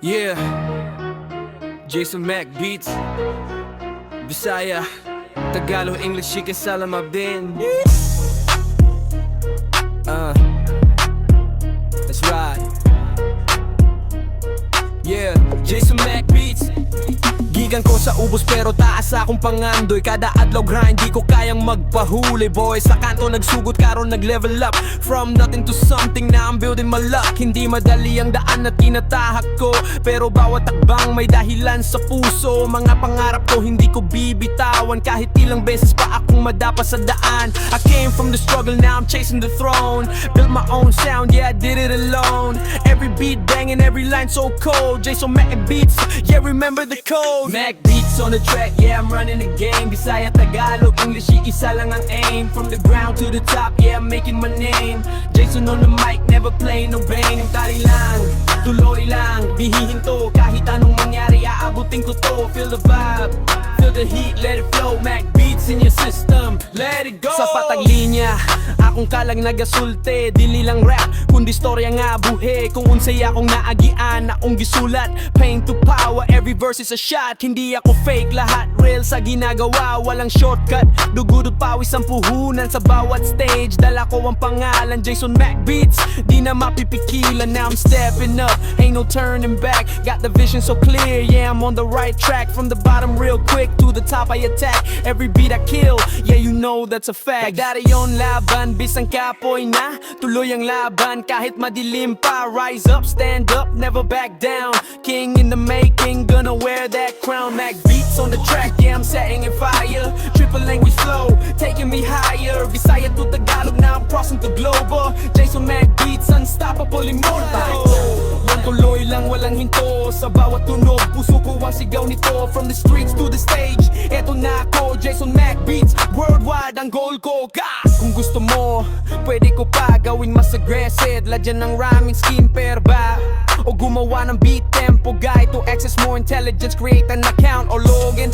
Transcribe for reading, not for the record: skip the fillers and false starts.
Yeah, Jayson Mack beats, Bisaya, Tagalog, English, chicken salam bin. That's right. Yeah, Jayson Mack beats. Gigan ko sa ubos pero taas akong pangandoy. Kada adlaw grind, di ko kayang magpahuli. Boy, sa kanto nagsugot karon nag-level up. From nothing to something, na I'm building my luck. Hindi madali ang daan na tinatahak ko, pero bawat takbang may dahilan sa puso. Mga pangarap ko hindi ko bibitawan, kahit ilang beses pa akong madapa sa daan. I came from the struggle, now I'm chasing the throne. Built my own sound, yeah I did it alone. Every beat banging, every line so cold. Jayson Mack beats, yeah remember the code. Mack beats on the track, yeah I'm running the game. Bisaya, Tagalog, English, isa lang ang aim. From the ground to the top, yeah I'm making my name. Jayson on the mic, never playing no bang. Tali lang, tuloy lang, bihihinto. Kahit anong mangyari, aabutin ko to. Feel the vibe, feel the heat, let it flow. Mack beats in your system, let it go. Sa patag linya, akong kalang nagasulte. Dili lang rap, kundi storya nga buhe. Kung unsay akong naagian, akong gisulat. Pain to power, every verse is a shot. Hindi ako fake, lahat real sa ginagawa. Walang shortcut, dugudot pawis ang puhunan. Sa bawat stage, dala ko ang pangalan Jayson Mack beats, di na mapipikilan. Now I'm stepping up, ain't no turning back. Got the vision so clear, yeah I'm on the right track. From the bottom real quick, to the top I attack. Every beat I kill, yeah you know that's a fact. Kagdari yon laban, bisang kapoy na tuloy ang laban. Kahit madilim pa, rise up, stand up, never back down. King in the making, gonna wear that crown. Mack beats on the track, yeah I'm setting it fire. Triple language flow, taking me higher. Bisaya to Tagalog, now I'm crossing the global. Jayson Mack beats, unstoppable, immortal. Yan tuloy lang, walang hinto. Sa bawat tunog, puso ko ang sigaw nito. From the streets to the stage, eto na ako. Jayson Mack beats, worldwide ang goal ko. Gas! Kung gusto mo, pwede ko pa gawin mas aggressive. Ladyan ng rhyming scheme, pero ba? O gumawa ng beat tempo guide to access more intelligence, create an account. Or login,